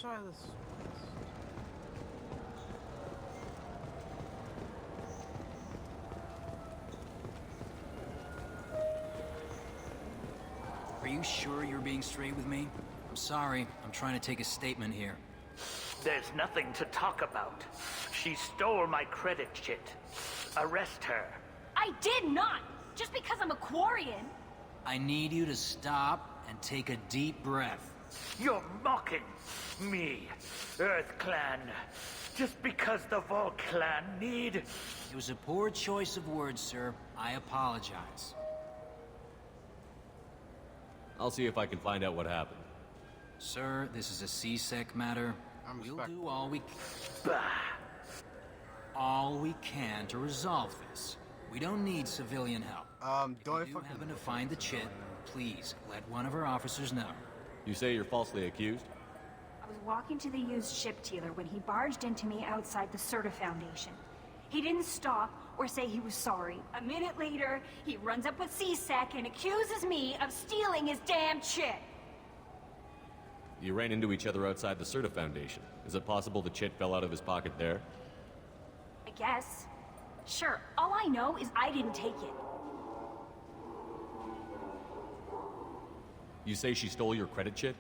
try this. Are you sure you're being straight with me? I'm sorry, I'm trying to take a statement here. There's nothing to talk about. She stole my credit chit. Arrest her. I did not! Just because I'm a Quarian! I need you to stop and take a deep breath. You're mocking me, Earth Clan. Just because the Vol Clan need... It was a poor choice of words, sir. I apologize. I'll see if I can find out what happened. Sir, this is a C-Sec matter. We'll do all we can to resolve this. We don't need civilian help. Do I If you do happen to find the chit, please let one of our officers know. You say you're falsely accused? I was walking to the used ship dealer when he barged into me outside the Serta Foundation. He didn't stop or say he was sorry. A minute later, he runs up with C-Sec and accuses me of stealing his damn chit. You ran into each other outside the Serta Foundation. Is it possible the chit fell out of his pocket there? I guess. Sure, all I know is I didn't take it. You say she stole your credit chit?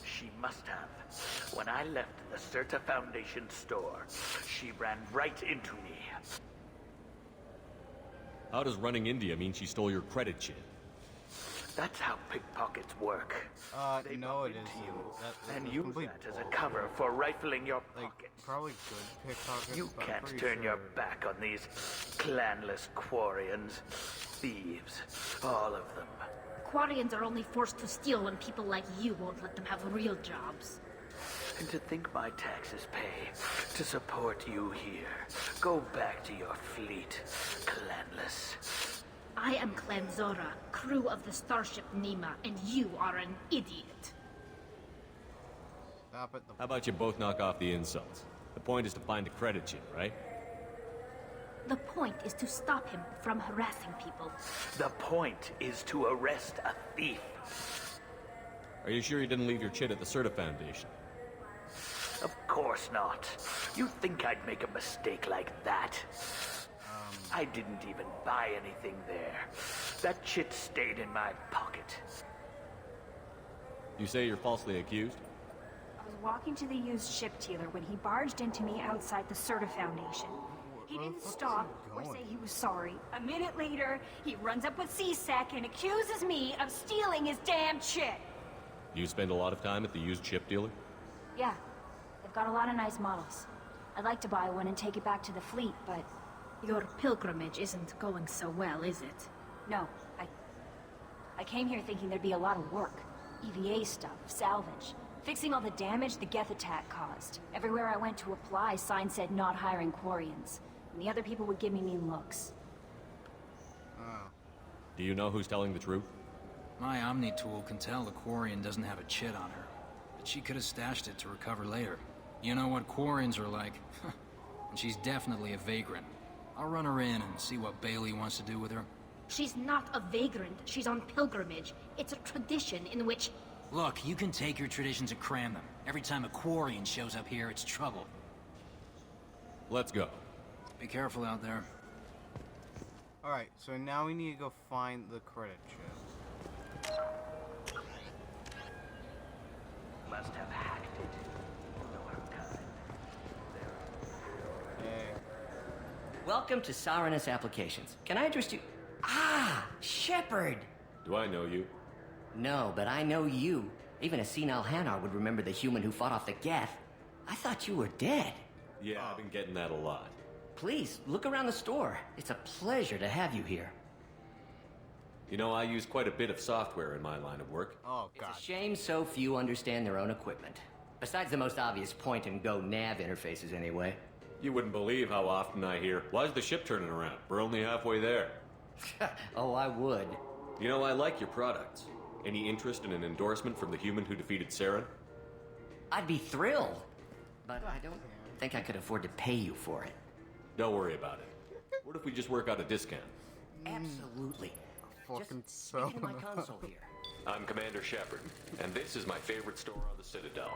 She must have. When I left the Serta Foundation store, she ran right into me. How does running India mean she stole your credit chit? That's how pickpockets work. They no, bump it into isn't. you and That's use complete that as a bull. cover for rifling your Like, pockets. probably good pickpockets. You but I'm can't pretty turn your sure- back on these clanless Quarians. Thieves. All of them. Quarians are only forced to steal when people like you won't let them have real jobs. And to think my taxes pay to support you here. Go back to your fleet, clanless. I am Clan Zora, crew of the starship Nima, and you are an idiot. Stop it. How about you both knock off the insults? The point is to find the credit chit, right? The point is to stop him from harassing people. The point is to arrest a thief. Are you sure you didn't leave your chit at the Serta Foundation? Of course not. You think I'd make a mistake like that? I didn't even buy anything there. That chit stayed in my pocket. You say you're falsely accused? I was walking to the used ship dealer when he barged into me outside the Serta Foundation. He Where the didn't fuck is stop he or going? say he was sorry. A minute later, he runs up with C-Sec and accuses me of stealing his damn chit. You spend a lot of time at the used chip dealer? Yeah, they've got a lot of nice models. I'd like to buy one and take it back to the fleet, but Your pilgrimage isn't going so well, is it? no, I came here thinking there'd be a lot of work. EVA stuff, salvage, fixing all the damage the Geth attack caused. Everywhere I went to apply, signs said not hiring Quarians. And the other people would give me mean looks. Do you know who's telling the truth? My Omni tool can tell the Quarian doesn't have a chit on her, but she could have stashed it to recover later. You know what Quarians are like, and she's definitely a vagrant. I'll run her in and see what Bailey wants to do with her. She's not a vagrant, she's on pilgrimage. It's a tradition in which... Look, you can take your traditions and cram them. Every time a Quarian shows up here, it's trouble. Let's go. Be careful out there. Alright, so now we need to go find the credit chip. Must have hacked it. No archive. Hey. Welcome to Saranus Applications. Can I interest you? Ah, Shepard! Do I know you? No, but I know you. Even a senile Hanar would remember the human who fought off the Geth. I thought you were dead. Yeah, I've been getting that a lot. Please, look around the store. It's a pleasure to have you here. You know, I use quite a bit of software in my line of work. Oh, God. It's a shame so few understand their own equipment. Besides the most obvious point-and-go nav interfaces, anyway. You wouldn't believe how often I hear, "Why's the ship turning around? We're only halfway there." Oh, I would. You know, I like your products. Any interest in an endorsement from the human who defeated Saren? I'd be thrilled. But I don't think I could afford to pay you for it. Don't worry about it. What if we just work out a discount? Absolutely. Fucking Just stick it in my so. console here. I'm Commander Shepard, and this is my favorite store on the Citadel.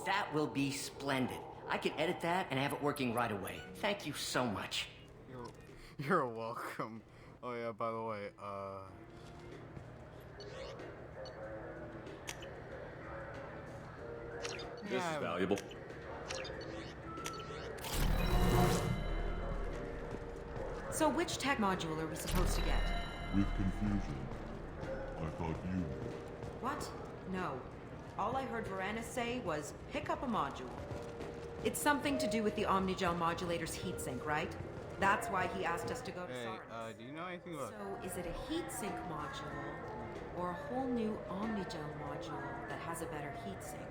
That will be splendid. I can edit that and have it working right away. Thank you so much. You're welcome. Oh yeah, by the way, This is valuable. So which tech module are we supposed to get? With confusion. I thought you knew. What? No. All I heard Varanus say was, pick up a module. It's something to do with the Omnigel modulator's heatsink, right? That's why he asked us to go to hey, Saurus. do you know anything about? So is it a heatsink module, or a whole new Omnigel module that has a better heatsink?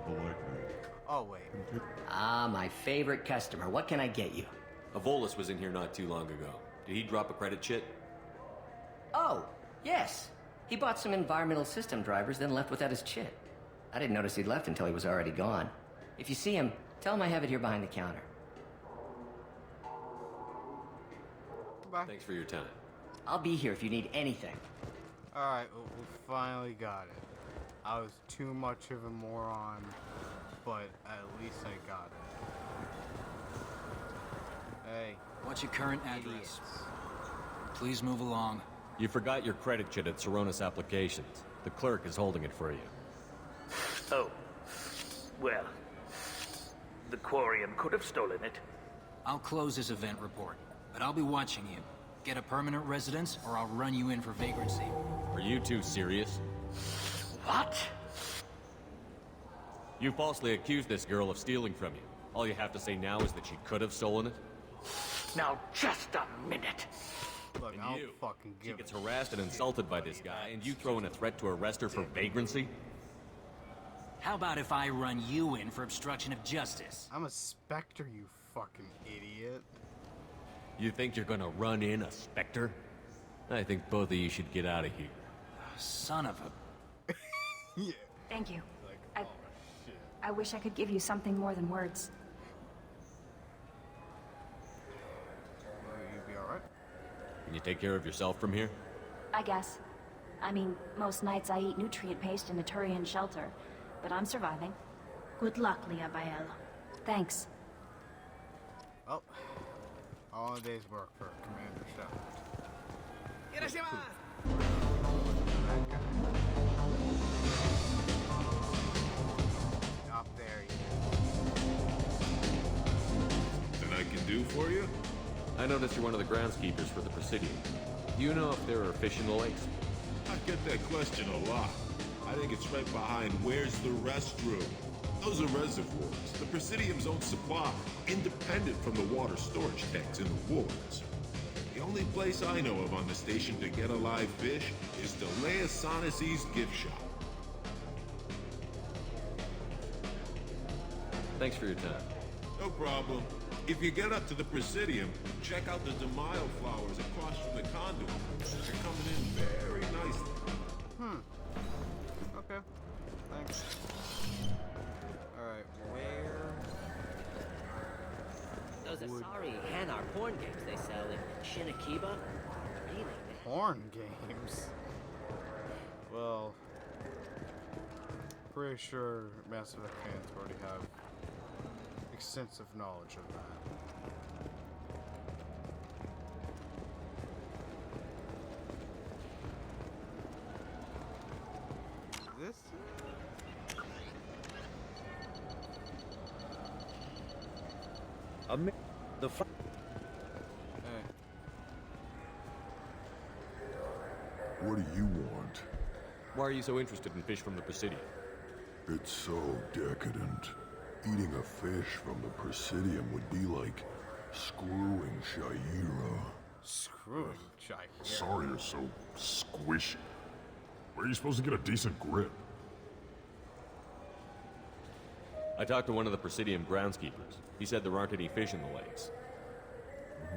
Politely. Oh wait. Ah, my favorite customer. What can I get you? Avolus was in here not too long ago. Did he drop a credit chit? Oh, yes. He bought some environmental system drivers, then left without his chit. I didn't notice he'd left until he was already gone. If you see him, tell him I have it here behind the counter. Goodbye. Thanks for your time. I'll be here if you need anything. Alright, well, we finally got it. I was too much of a moron, but at least I got it. Hey, What's your current address? idiots. Please move along. You forgot your credit chit at Saronis Applications. The clerk is holding it for you. Oh. Well, the Quarium could have stolen it. I'll close this event report, but I'll be watching you. Get a permanent residence, or I'll run you in for vagrancy. Are you two serious? What? You falsely accused this girl of stealing from you. All you have to say now is that she could have stolen it? Now, just a minute. Look, And I don't you? fucking She give gets a harassed and insulted by this guy, and you throw in a threat to arrest her for vagrancy? How about if I run you in for obstruction of justice? I'm a Spectre, you fucking idiot. You think you're gonna run in a Spectre? I think both of you should get out of here. Son of a... Yeah. Thank you. Like, oh shit. I wish I could give you something more than words. Will you be alright? Can you take care of yourself from here? I guess. I mean, most nights I eat nutrient paste in a Turian shelter, but I'm surviving. Good luck, Liabael. Thanks. Well, all a day's work for Commander Shepard. Up there, Nothing I can do for you? I noticed you're one of the groundskeepers for the Presidium. Do you know if there are fish in the lakes? I get that question a lot. I think it's right behind where's the restroom. Those are reservoirs, the Presidium's own supply, independent from the water storage tanks in the wards. The only place I know of on the station to get a live fish is Delea Sonasy's gift shop. Thanks for your time. No problem. If you get up to the Presidium, check out the DeMaio flowers across from the conduit. They're coming in very nicely. Okay. Thanks. Alright, where? Those Asari Hanar porn games they sell in Shinakiba? Really? Porn games? Well, pretty sure Mass Effect fans already have extensive knowledge of that. This? The front. Hey. What do you want? Why are you so interested in fish from the Presidium? It's so decadent. Eating a fish from the Presidium would be like screwing Shaira. Screwing Chai. Sorry you're so squishy. Where are you supposed to get a decent grip? I talked to one of the Presidium groundskeepers. He said there aren't any fish in the lakes.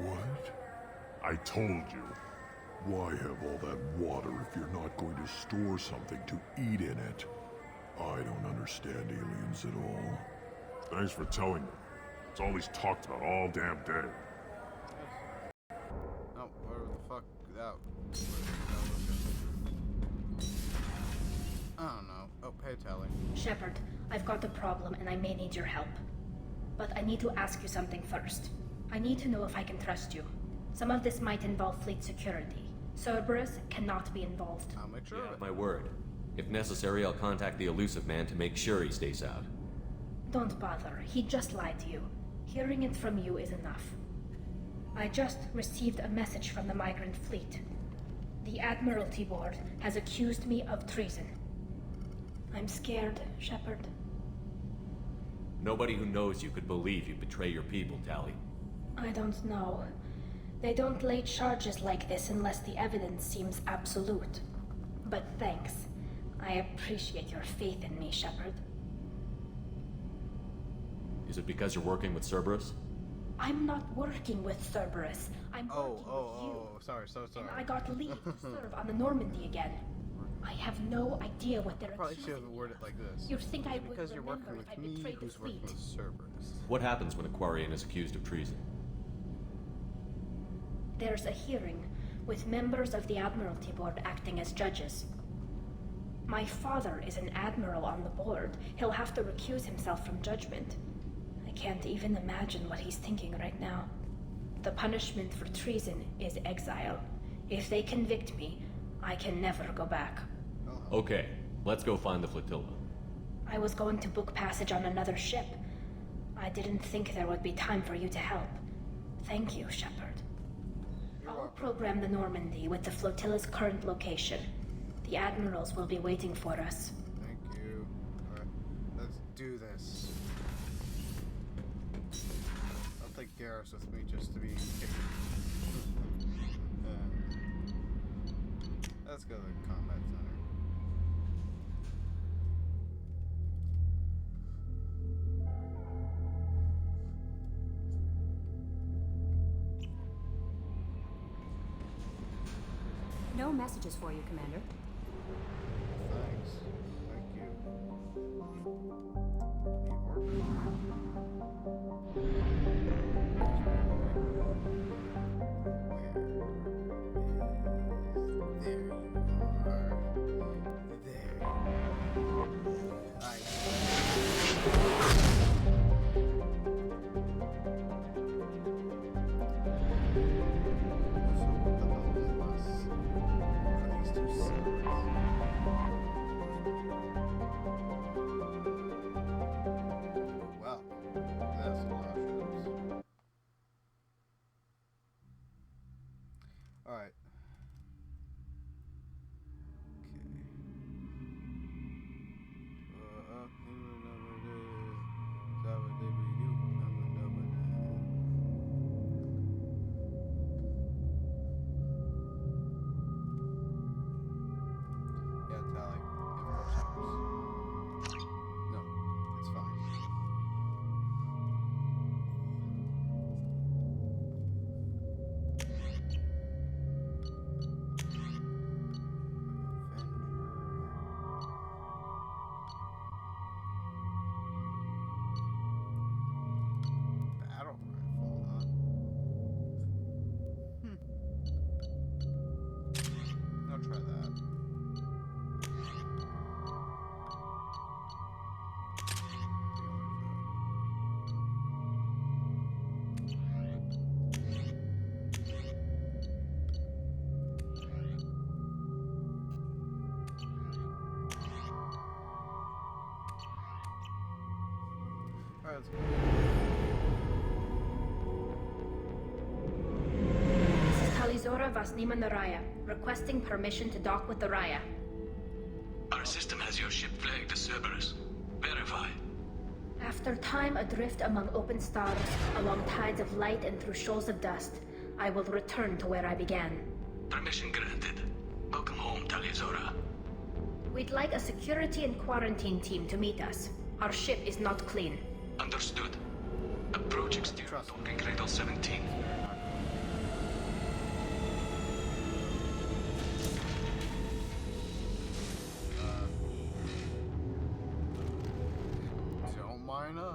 What? I told you. Why have all that water if you're not going to store something to eat in it? I don't understand aliens at all. Thanks for telling me. It's all he's talked about all damn day. Oh, where the fuck that? I don't know. Oh, pay Tally. Shepard, I've got a problem and I may need your help. But I need to ask you something first. I need to know if I can trust you. Some of this might involve fleet security. Cerberus cannot be involved. I'll make sure of it. My word. If necessary, I'll contact the elusive man to make sure he stays out. Don't bother. He just lied to you. Hearing it from you is enough. I just received a message from the migrant fleet. The Admiralty Board has accused me of treason. I'm scared, Shepard. Nobody who knows you could believe you betray your people, Tally. I don't know. They don't lay charges like this unless the evidence seems absolute. But thanks. I appreciate your faith in me, Shepard. Is it because you're working with Cerberus? I'm not working with Cerberus. I'm working with you. Sorry, so sorry. And I got leave to serve on the Normandy again. I have no idea what they're Probably should accusing have me worded it like this. You'd think I would Because you're remember working if I with me, betrayed the who's working fleet. with Cerberus. What happens when a Quarian is accused of treason? There's a hearing with members of the Admiralty Board acting as judges. My father is an admiral on the board. He'll have to recuse himself from judgment. I can't even imagine what he's thinking right now. The punishment for treason is exile. If they convict me, I can never go back. Okay, let's go find the flotilla. I was going to book passage on another ship. I didn't think there would be time for you to help. Thank you, Shepard. I'll program the Normandy with the flotilla's current location. The admirals will be waiting for us. Thank you. Alright, let's do this. I'll take Garrus with me just to be... let's go to the combat center. No messages for you, Commander. Thanks. Thank you. The orbit. There you are. There. Wow, that's a lot of ships. Alright. Yeah, Tally. Get more ships. No, it's fine. Battle rifle, huh? I'll try that. Alright, let's go. This is Talizora Vasnima Naraya, requesting permission to dock with the Raya. Our system has your ship flagged as Cerberus. Verify. After time adrift among open stars, along tides of light and through shoals of dust, I will return to where I began. Permission granted. Welcome home, Talizora. We'd like a security and quarantine team to meet us. Our ship is not clean. Understood. Approach exterior docking cradle 17. Don't mind us.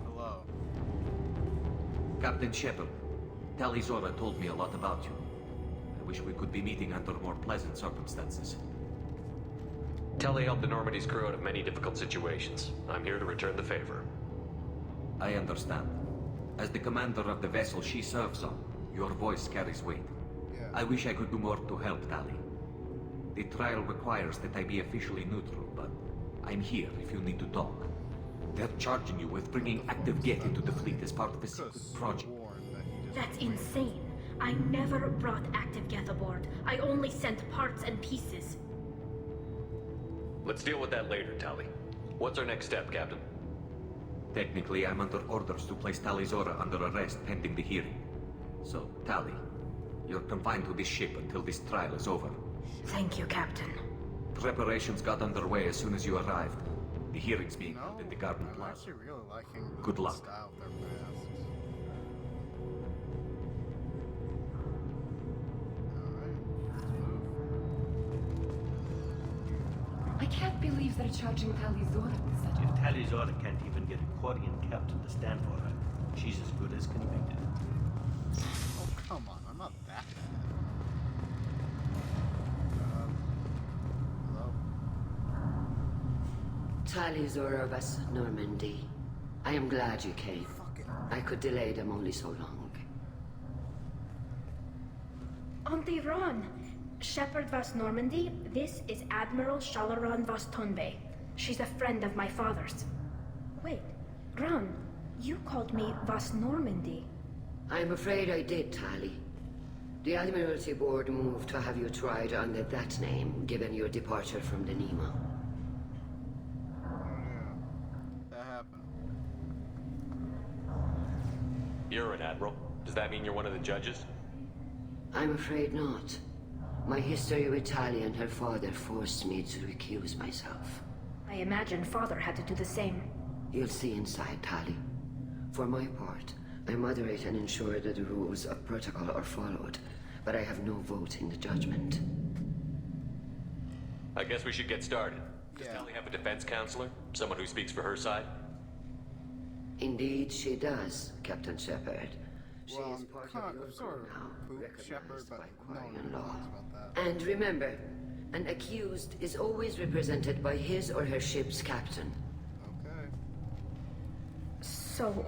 Hello. Captain Shepard, Talizora told me a lot about you. I wish we could be meeting under more pleasant circumstances. Tali helped the Normandy's crew out of many difficult situations. I'm here to return the favor. I understand. As the commander of the vessel she serves on, your voice carries weight. Yeah. I wish I could do more to help, Tali. The trial requires that I be officially neutral, but I'm here if you need to talk. They're charging you with bringing active Geth into the fleet as part of a secret project. That's insane. I never brought active Geth aboard. I only sent parts and pieces. Let's deal with that later, Tali. What's our next step, Captain? Technically, I'm under orders to place Talizora under arrest pending the hearing. So, Tali, you're confined to this ship until this trial is over. Thank you, Captain. Preparations got underway as soon as you arrived. The hearing's being held in the Garden I'm Plaza. actually really liking Good the luck. style of their masks. Alright, let's move. I can't believe they're charging Talizora with such If Talizora can't even get a Quarian captain to stand for her, she's as good as convicted. Oh, come on, I'm not that bad. Hello? Talizora of us, Normandy. I am glad you came. I could delay them only so long. Auntie Ron! Shepherd Vas Normandy, this is Admiral Shalaran Vas Tonbe. She's a friend of my father's. Wait, Ron, you called me Vas Normandy. I'm afraid I did, Tali. The Admiralty Board moved to have you tried under that name, given your departure from the Nima. That happened. You're an admiral. Does that mean you're one of the judges? I'm afraid not. My history with Tali and her father forced me to recuse myself. I imagine father had to do the same. You'll see inside, Tali. For my part, I moderate and ensure that the rules of protocol are followed, but I have no vote in the judgment. I guess we should get started. Does Tali have a defense counselor? Someone who speaks for her side? Indeed, she does, Captain Shepard. She is part of your sort group of now, poop Shepherd, recognized but by no one Quarian knows law. about that. And remember, an accused is always represented by his or her ship's captain. Okay. So,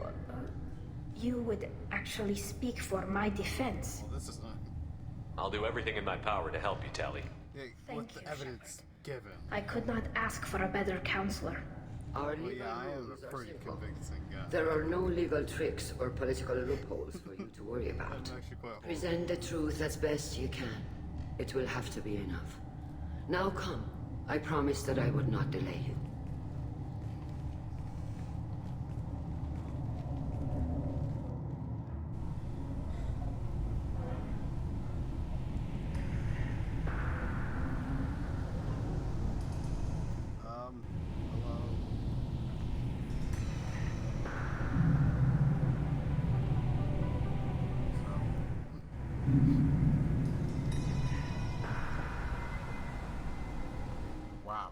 you would actually speak for my defense? Well, this is not... I'll do everything in my power to help you, Tali. Yeah, Thank with the you, evidence given. I could not ask for a better counselor. Our Well, legal yeah, I am rules a are pretty simple. convincing guy. There are no legal tricks or political loopholes for you to worry about. That's actually quite horrible. Present the truth as best you can. It will have to be enough. Now come. I promised that I would not delay you. Hello. Wow.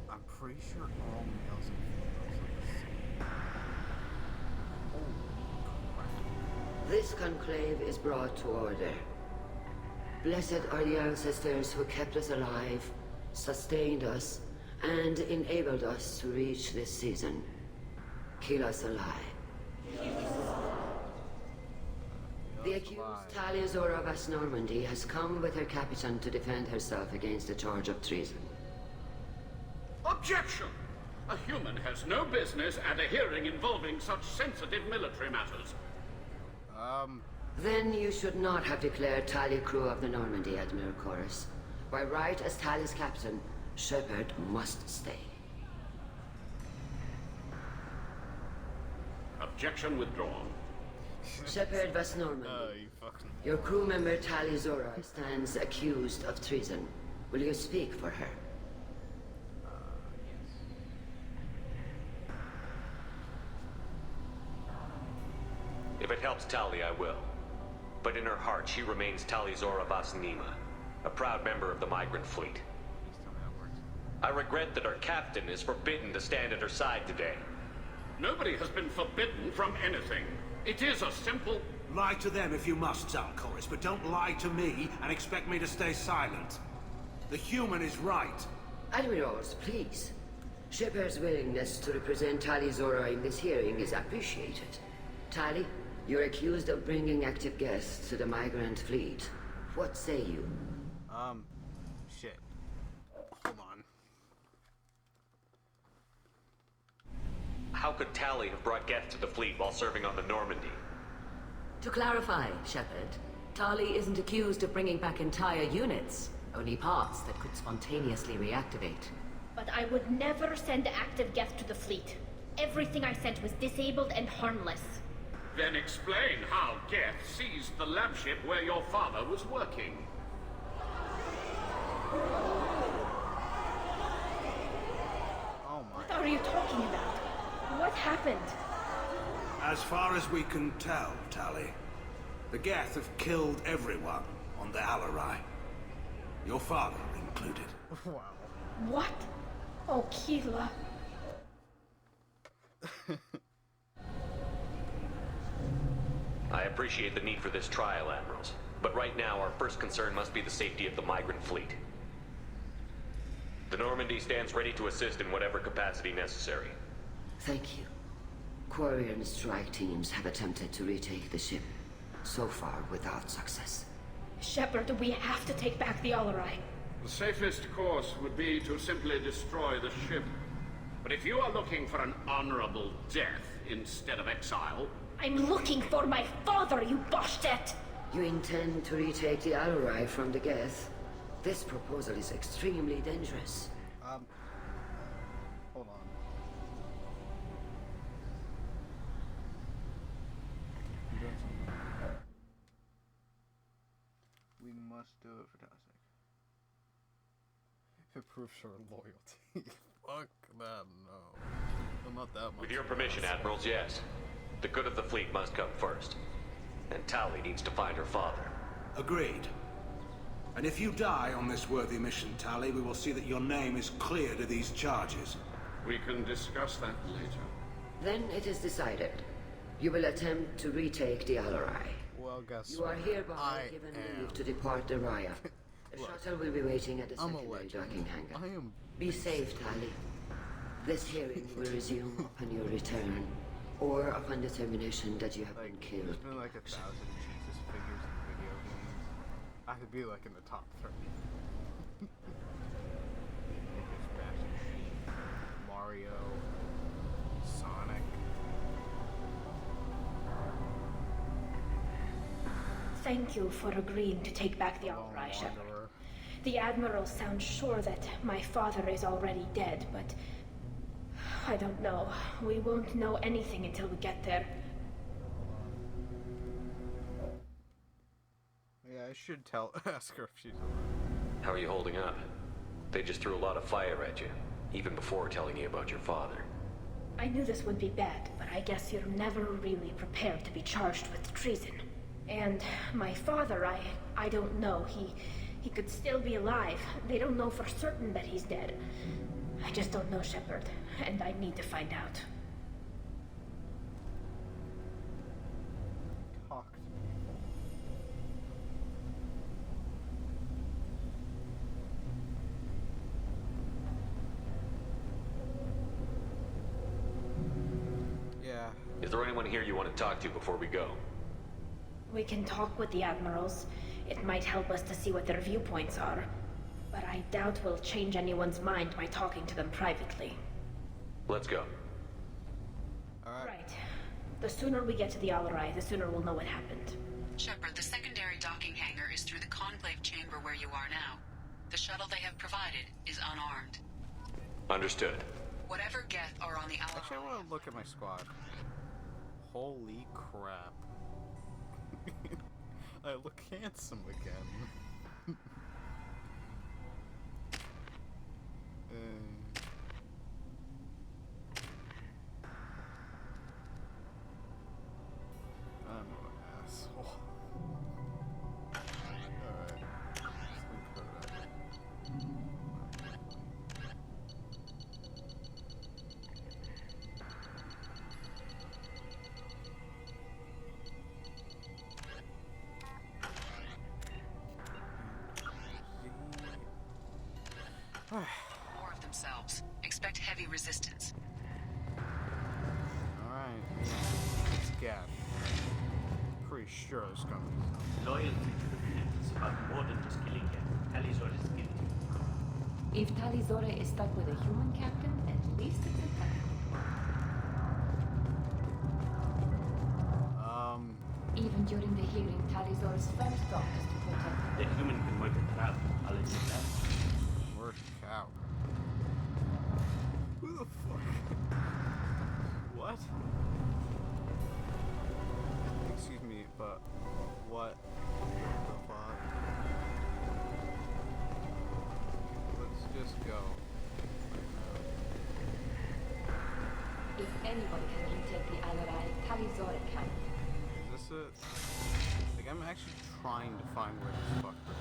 I'm pretty sure all males and females are the same. Holy crap. This conclave is brought to order. Blessed are the ancestors who kept us alive, sustained us, and enabled us to reach this season. Kill us alive. The accused Talizora Vas Normandy has come with her captain to defend herself against the charge of treason. Objection! A human has no business at a hearing involving such sensitive military matters. Then you should not have declared Tali crew of the Normandy, Admiral Chorus. By right as Tali's captain, Shepard must stay. Objection withdrawn. Shepard Vas Normandy. Your crew member Talizora stands accused of treason. Will you speak for her? If it helps Tali, I will. But in her heart, she remains Talizora Vas Nima, a proud member of the migrant fleet. I regret that our captain is forbidden to stand at her side today. Nobody has been forbidden from anything. It is a simple Lie to them if you must, Zalcoris, but don't lie to me and expect me to stay silent. The human is right. Admirals, please. Shepard's willingness to represent Tali Zora in this hearing is appreciated. Tali, you're accused of bringing active guests to the migrant fleet. What say you? Shit. Hold on. How could Tali have brought Geth to the fleet while serving on the Normandy? To clarify, Shepard, Tali isn't accused of bringing back entire units, only parts that could spontaneously reactivate. But I would never send active Geth to the fleet. Everything I sent was disabled and harmless. Then explain how Geth seized the lab ship where your father was working. Oh my. What are you talking about? What happened? As far as we can tell, Tali, the Geth have killed everyone on the Alarai. Your father included. Wow. What? Oh, Keela. I appreciate the need for this trial, Admirals. But right now, our first concern must be the safety of the migrant fleet. The Normandy stands ready to assist in whatever capacity necessary. Thank you. Quarian strike teams have attempted to retake the ship, so far without success. Shepard, we have to take back the Alarai. The safest course would be to simply destroy the ship. But if you are looking for an honorable death instead of exile... I'm looking for my father, you bastet! You intend to retake the Alarai from the Geth? This proposal is extremely dangerous. Hold on. We must do it for Tastic. It proves her loyalty. Fuck that, no. I'm not that much. With your permission, Admirals, yes. The good of the fleet must come first. And Tali needs to find her father. Agreed. And if you die on this worthy mission, Tali, we will see that your name is cleared of these charges. We can discuss that later. Then it is decided. You will attempt to retake the Alarai. Well, guess you are hereby given leave to depart the Raya. The shuttle will be waiting at the secondary docking hangar. Be safe, Tali. This hearing will resume upon your return, or upon determination that you have been killed. There's been like 1,000 Jesus figures in video games. I could be like in the top 3. Mario, Sonic. Thank you for agreeing to take back the Alarai, Shepard. The Admirals sound sure that my father is already dead, but... I don't know. We won't know anything until we get there. Yeah, I should ask her if she's alright. How are you holding up? They just threw a lot of fire at you, even before telling you about your father. I knew this would be bad, but I guess you're never really prepared to be charged with treason. And my father, I don't know. He could still be alive. They don't know for certain that he's dead. I just don't know, Shepard, and I need to find out. Talk to me. Yeah. Is there anyone here you want to talk to before we go? We can talk with the Admirals. It might help us to see what their viewpoints are. But I doubt we'll change anyone's mind by talking to them privately. Let's go. Right. The sooner we get to the Alarai, the sooner we'll know what happened. Shepard, the secondary docking hangar is through the conclave chamber where you are now. The shuttle they have provided is unarmed. Understood. Whatever Geth are on the Alarai... Actually, I want to look at my squad. Holy crap. I look handsome again. I'm an asshole. Alright. More of themselves. Expect heavy resistance. Alright, it's Gap. Pretty sure it's coming. Loyalty to the fleet is about more than just killing him. Talizor is guilty. If Talizora is stuck with a human captain, at least it's a technical one. Even during the hearing, Talizora's first thought is to protect The human can work a trap. I'll admit that. Work cow. Who the fuck? What? Excuse me, but what the fuck? Let's just go. If anybody can retake the Alarai, Talizora can. Is this it? Like, I'm actually trying to find where this fucker is.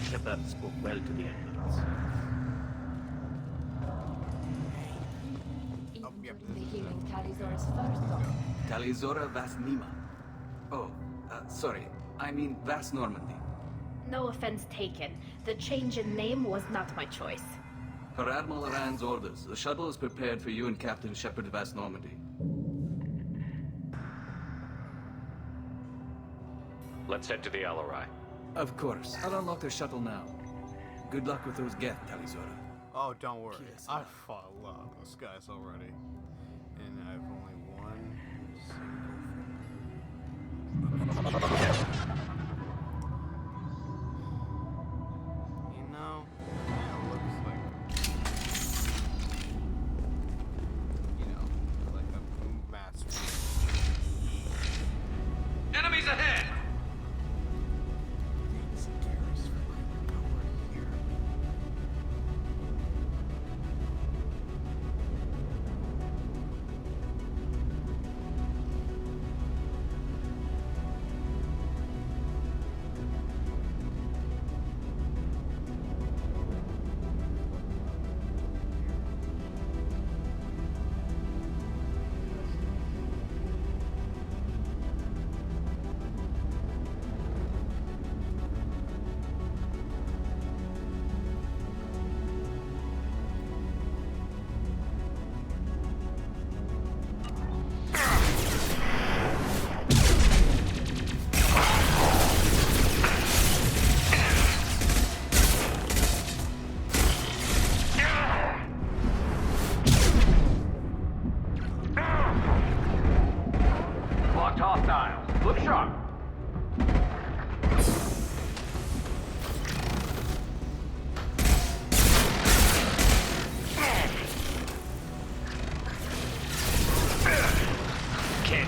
Shepard spoke well to the Emeralds. Even during the hearing, Talizora's first thought. Talizora Vas Nima. Oh, sorry. I mean Vas Normandy. No offense taken. The change in name was not my choice. Per Admiral Rand's orders, the shuttle is prepared for you and Captain Shepard Vas Normandy. Let's head to the Alarai. Of course. I'll unlock the shuttle now. Good luck with those Geth, Talizora. Oh, don't worry. I fought a lot of those guys already. And I've only one single You know, it looks like, like a mass. Enemies ahead!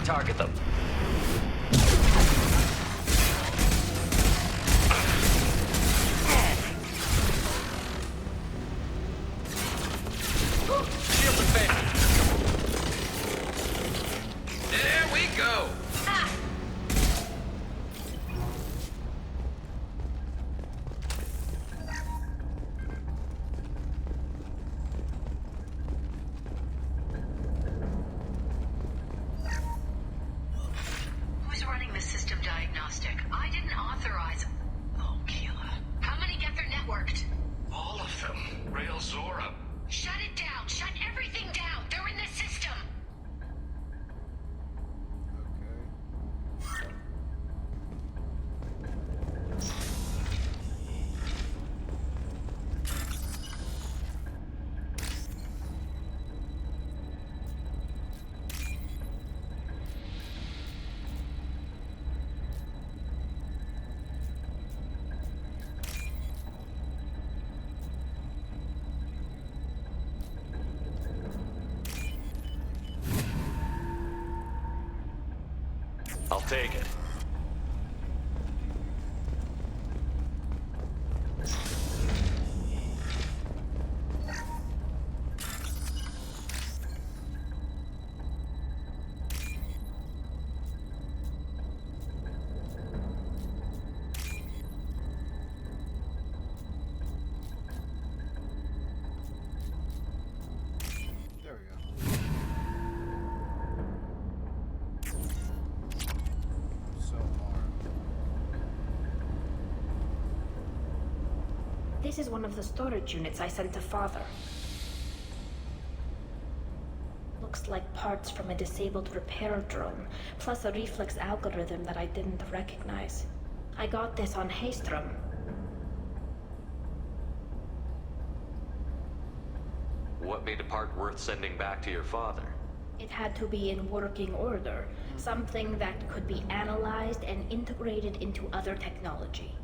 Target them. Shield defense. There we go. Who's running the system diagnostic? I didn't authorize. Oh, Keela. How many Geth are networked? All of them. Rail Zora. Shut it down! Shut everything down! They're in the system! I'll take it. There we go. This is one of the storage units I sent to Father. Looks like parts from a disabled repair drone, plus a reflex algorithm that I didn't recognize. I got this on Haystrom. What made a part worth sending back to your father? It had to be in working order, something that could be analyzed and integrated into other technology.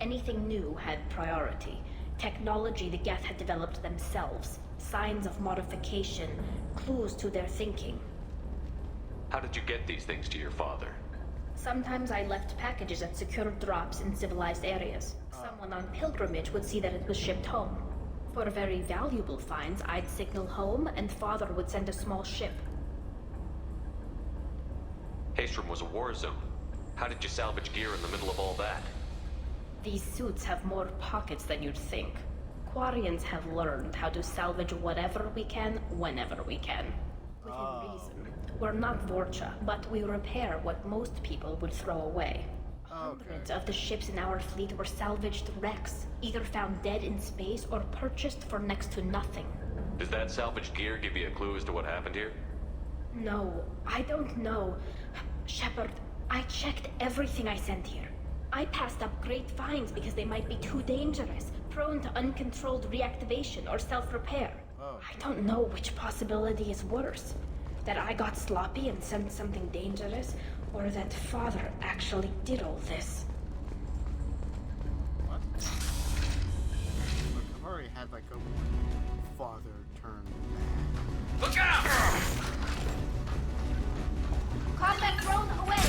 Anything new had priority. Technology the Geth had developed themselves, signs of modification, clues to their thinking. How did you get these things to your father? Sometimes I left packages at secure drops in civilized areas. Someone on pilgrimage would see that it was shipped home. For very valuable finds, I'd signal home, and Father would send a small ship. Haystrom was a war zone. How did you salvage gear in the middle of all that? These suits have more pockets than you'd think. Quarians have learned how to salvage whatever we can, whenever we can. Within reason. We're not Vorcha, but we repair what most people would throw away. Hundreds of the ships in our fleet were salvaged wrecks, either found dead in space or purchased for next to nothing. Does that salvaged gear give you a clue as to what happened here? No, I don't know. Shepard, I checked everything I sent here. I passed up great finds because they might be too dangerous, prone to uncontrolled reactivation or self-repair. I don't know which possibility is worse. That I got sloppy and sent something dangerous, or that Father actually did all this. What? Look, I've already had like a father turn bad. Look out! Combat drone away!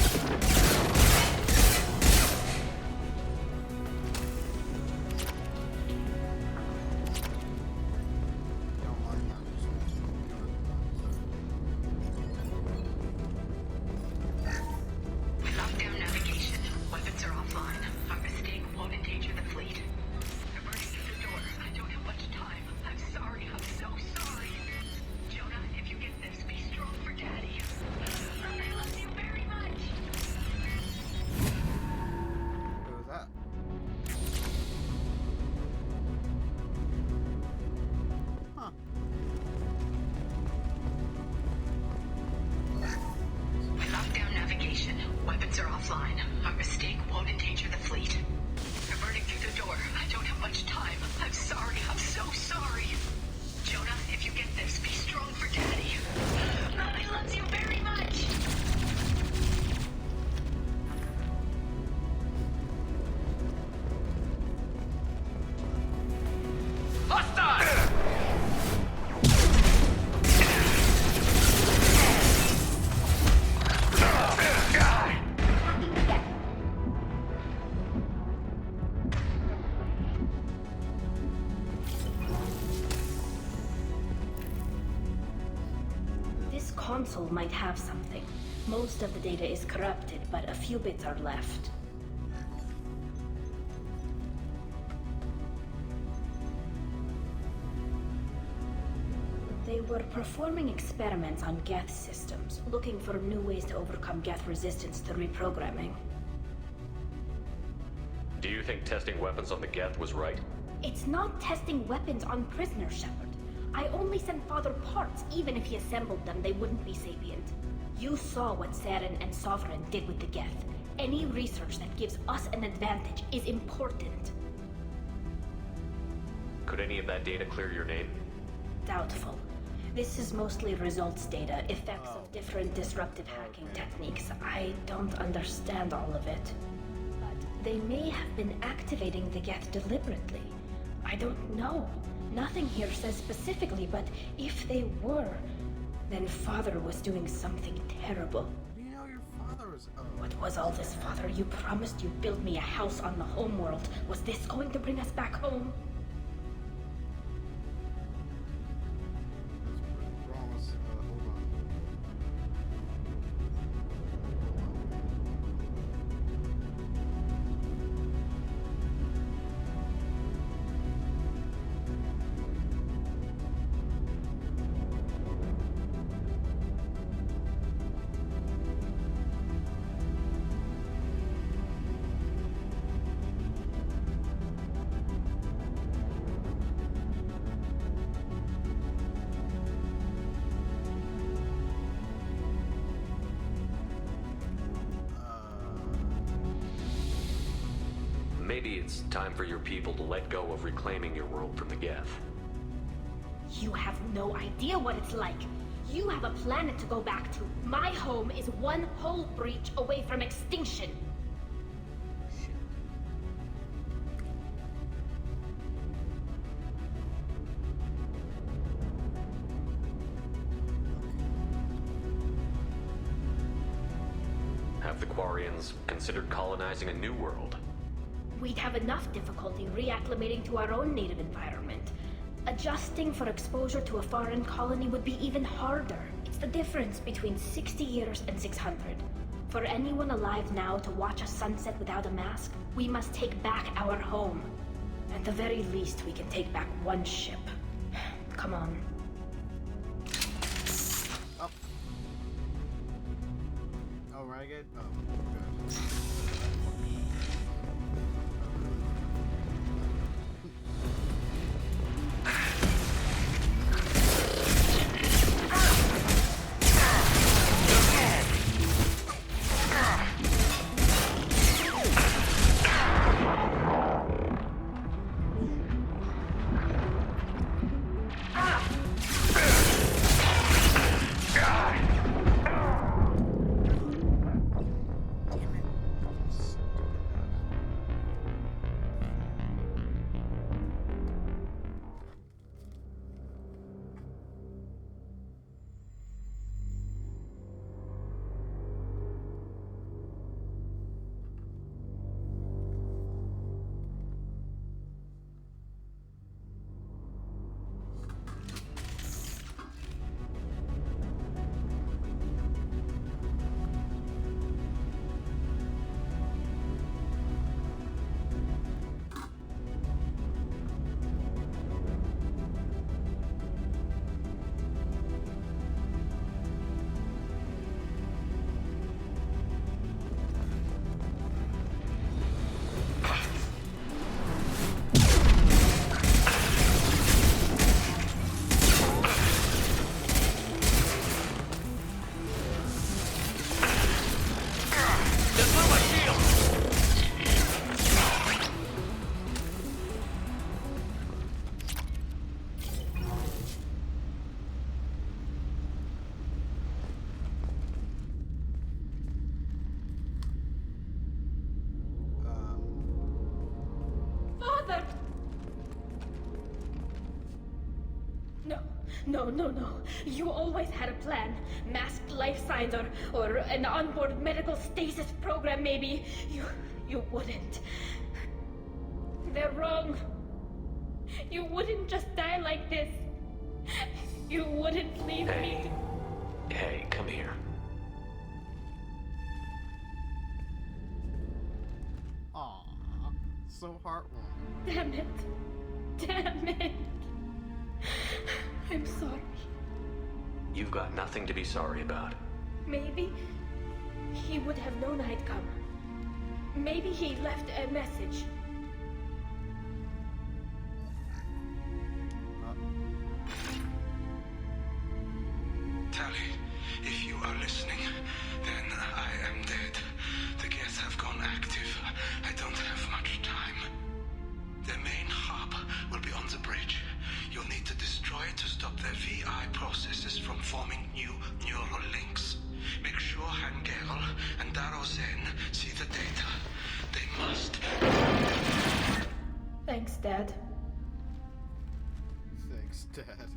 Lockdown navigation. Weapons are offline. Our mistake won't endanger the fleet. They're burning through the door. I don't have much time. I'm sorry. I'm so sorry. Jonah, if you get this, be strong for Daddy. I love you very much. What was that? Huh. Lockdown navigation. Weapons are offline. Our mistake won't endanger the fleet. They're burning through the door. I don't have much time. I'm sorry. I'm so sorry. Jonah, if you get this, be strong for Daddy. I love you very much. This console might have something. Most of the data is corrupted, but a few bits are left. They were performing experiments on Geth systems, looking for new ways to overcome Geth resistance to reprogramming. Do you think testing weapons on the Geth was right? It's not testing weapons on prisoners, Shepard. I only sent Father parts. Even if he assembled them, they wouldn't be sapient. You saw what Saren and Sovereign did with the Geth. Any research that gives us an advantage is important. Could any of that data clear your name? Doubtful. This is mostly results data, effects of different disruptive hacking techniques. I don't understand all of it. But they may have been activating the Geth deliberately. I don't know. Nothing here says specifically, but if they were, then Father was doing something terrible. You know your father was... What was all this, Father? You promised you'd build me a house on the homeworld. Was this going to bring us back home? Promise. Hold on. Maybe it's time for your people to let go of reclaiming your world from the Geth. You have no idea what it's like. You have a planet to go back to. My home is one hull breach away from extinction. Have the Quarians considered colonizing a new world? We'd have enough difficulty reacclimating to our own native environment. Adjusting for exposure to a foreign colony would be even harder. It's the difference between 60 years and 600. For anyone alive now to watch a sunset without a mask, we must take back our home. At the very least, we can take back one ship. Come on. Oh, Ragged? Oh, good. No. You always had a plan. Masked life signs or an onboard medical stasis program, maybe. You wouldn't. They're wrong. You wouldn't just die like this. You wouldn't leave me. Hey, come here. Aww, so heartwarming. Damn it. I'm sorry. You've got nothing to be sorry about. Maybe he would have known I'd come. Maybe he left a message. Tali, if you are listening, then I am dead. The Geth have gone active. I don't have much time. The main hub will be on the bridge. You'll need to destroy it to stop their VI processes from forming new neural links. Make sure Hangerl and Daro Zen see the data. They must. Thanks, Dad. Thanks, Dad.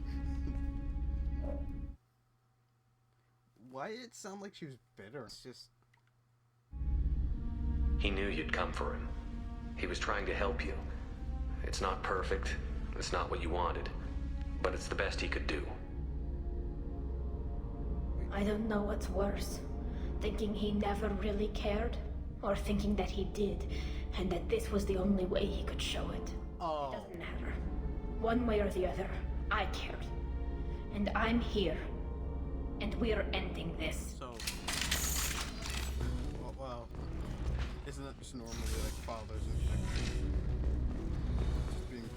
Why did it sound like she was bitter? It's just... He knew you'd come for him. He was trying to help you. It's not perfect. It's not what you wanted. But it's the best he could do. I don't know what's worse. Thinking he never really cared, or thinking that he did, and that this was the only way he could show it. Oh. It doesn't matter. One way or the other, I cared. And I'm here. And we're ending this. So... Well, isn't that just normally like fathers and just being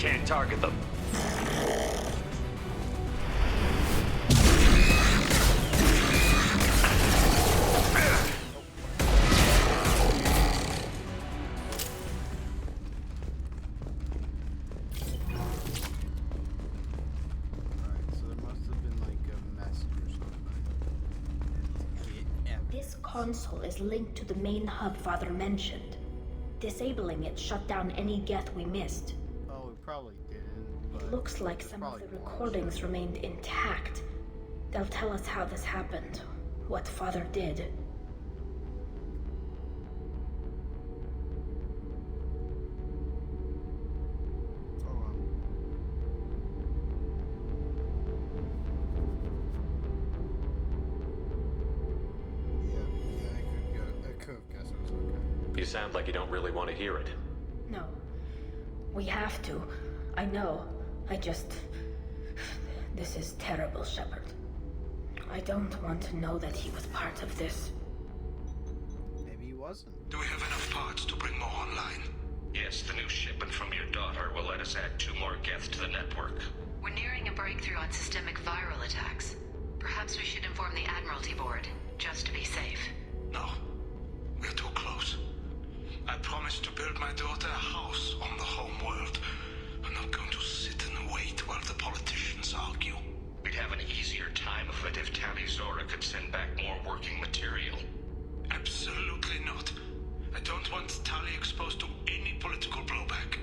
can't target them. This console is linked to the main hub Father mentioned. Disabling it shut down any Geth we missed. Oh, we probably didn't. But It looks like some of the recordings remained intact. They'll tell us how this happened, what Father did. You sound like you don't really want to hear it. No. We have to. I know. This is terrible, Shepard. I don't want to know that he was part of this. Maybe he wasn't. Do we have enough parts to bring more online? Yes, the new shipment from your daughter will let us add 2 more Geth to the network. We're nearing a breakthrough on systemic viral attacks. Perhaps we should inform the Admiralty Board, just to be safe. No. We're too close. I promised to build my daughter a house on the home world. I'm not going to sit and wait while the politicians argue. We'd have an easier time of it if Tali Zora could send back more working material. Absolutely not. I don't want Tali exposed to any political blowback.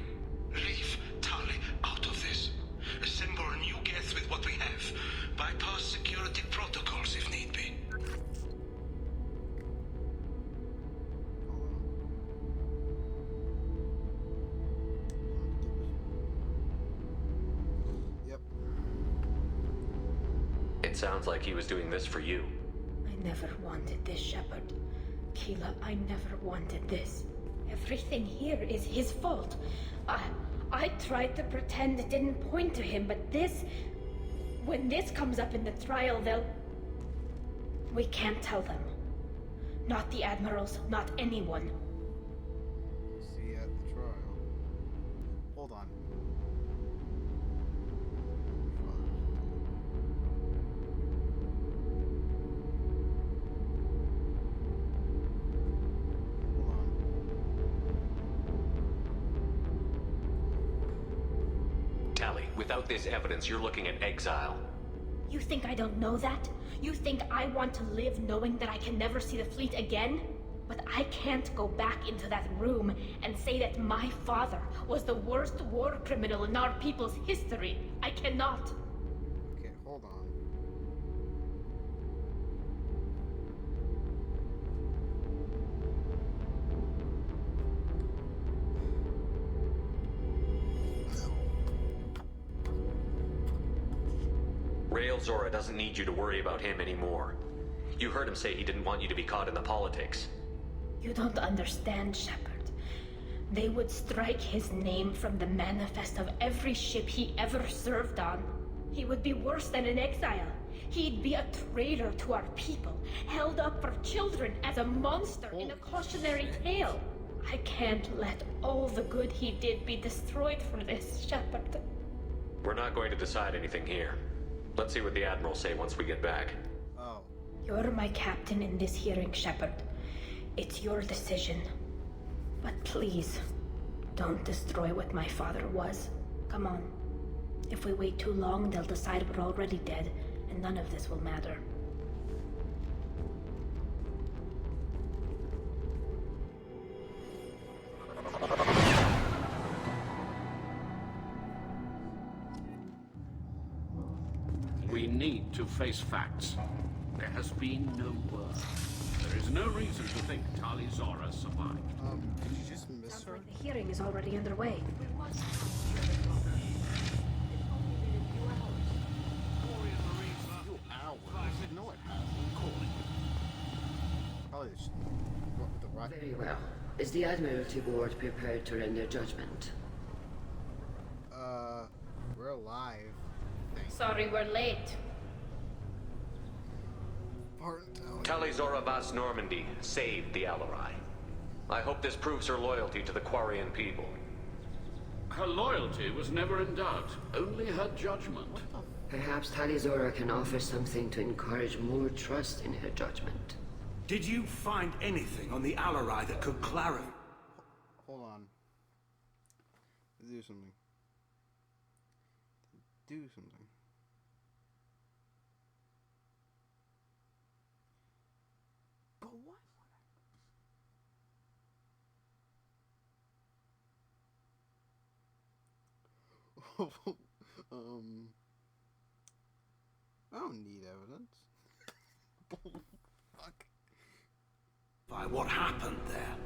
Leave Tali out of this. Assemble a new Geth with what we have. Bypass security protocols if need be. It sounds like he was doing this for you. I never wanted this, Shepard. Keela, I never wanted this. Everything here is his fault. I tried to pretend it didn't point to him, but this... When this comes up in the trial, they'll... We can't tell them. Not the Admirals, not anyone. We'll see at the trial. Hold on. Tali, without this evidence, you're looking at exile. You think I don't know that? You think I want to live knowing that I can never see the fleet again? But I can't go back into that room and say that my father was the worst war criminal in our people's history. I cannot. Okay, hold on. Rael Zora doesn't need you to worry about him anymore. You heard him say he didn't want you to be caught in the politics. You don't understand, Shepard. They would strike his name from the manifest of every ship he ever served on. He would be worse than an exile. He'd be a traitor to our people, held up for children as a monster in a cautionary tale. I can't let all the good he did be destroyed for this, Shepard. We're not going to decide anything here. Let's see what the Admirals say once we get back. Oh. You're my captain in this hearing, Shepard. It's your decision. But please, don't destroy what my father was. Come on. If we wait too long, they'll decide we're already dead, and none of this will matter. We need to face facts. There has been no word. There is no reason to think Tali Zora survived. Did you just miss her? The hearing is already underway. No, it hasn't. Probably just went with the right. Very well. Is the Admiralty Board prepared to render judgment? We're alive. Sorry we're late. Tali Zora Vas Normandy saved the Alarai. I hope this proves her loyalty to the Quarian people. Her loyalty was never in doubt, only her judgment. Perhaps Talizora can offer something to encourage more trust in her judgment. Did you find anything on the Alarai that could clarify? Hold on. Do something. Do something. But what? I don't need evidence. Fuck. By what happened there?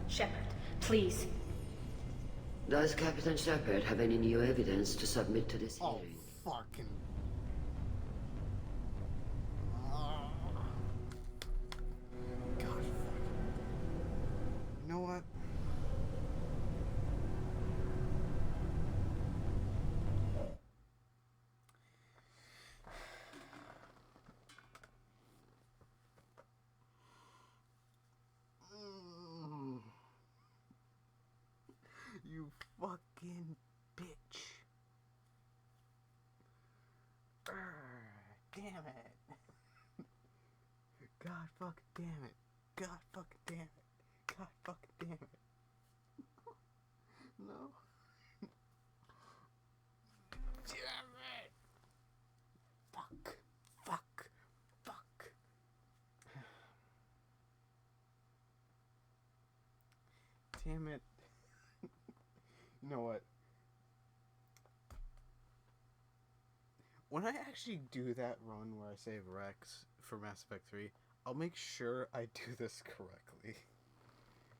Shepard, please. Does Captain Shepard have any new evidence to submit to this hearing? Fucking. God. You know what? You fucking bitch. Damn it. God fucking damn it. God fucking damn it. God fucking damn it. No. Damn it. Fuck. Fuck. Fuck. Damn it. You know what? When I actually do that run where I save Rex for Mass Effect 3, I'll make sure I do this correctly.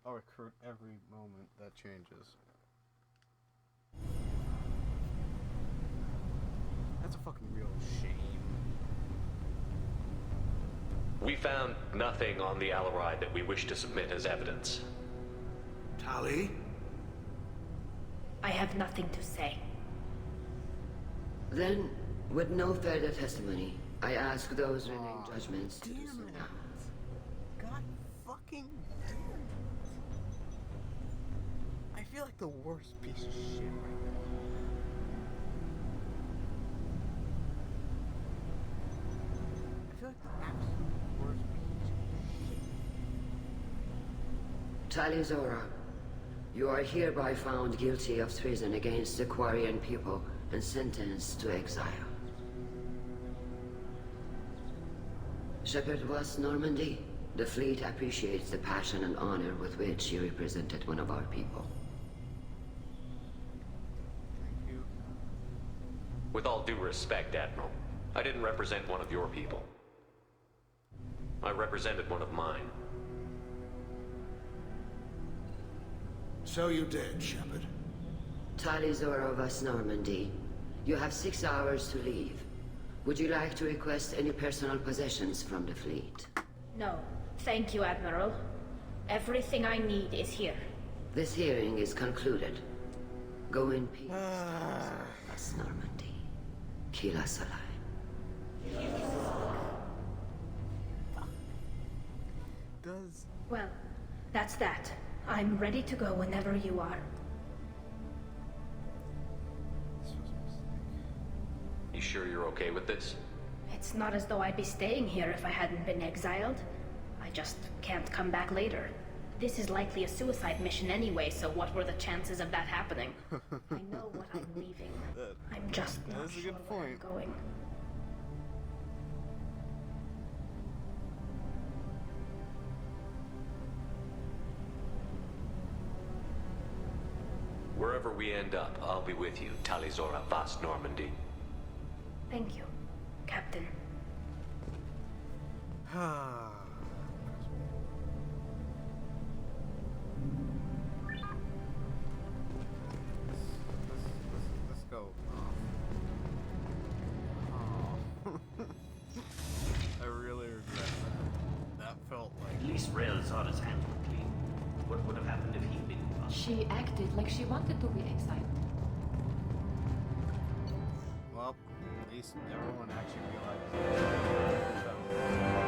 I'll record every moment that changes. That's a fucking real shame. We found nothing on the Alarai that we wish to submit as evidence. Tali? I have nothing to say. Then, with no further testimony, I ask those rendering judgments to do so now. God fucking damn it. I feel like the worst piece of shit right now. I feel like the absolute worst piece of shit. Talizora, you are hereby found guilty of treason against the Quarian people and sentenced to exile. Shepard Voss Normandy, the fleet appreciates the passion and honor with which you represented one of our people. Thank you. With all due respect, Admiral, I didn't represent one of your people. I represented one of mine. So you did, Shepard. Talizora Voss Normandy, you have 6 hours to leave. Would you like to request any personal possessions from the fleet? No, thank you, Admiral. Everything I need is here. This hearing is concluded. Go in peace, Voss Normandy. Kila Salai. Does... Well, that's that. I'm ready to go whenever you are. You sure you're okay with this? It's not as though I'd be staying here if I hadn't been exiled. I just can't come back later. This is likely a suicide mission anyway, so what were the chances of that happening? I know what I'm leaving. I'm just not sure where I'm going. Wherever we end up, I'll be with you, Talizora Voss Normandy. Thank you, Captain. Let's go. I really regret that. That felt like... At least Rael'Zada's hands were clean. What would have happened if he'd been with us? She acted like she wanted to be exiled. Well, at least everyone actually realized that.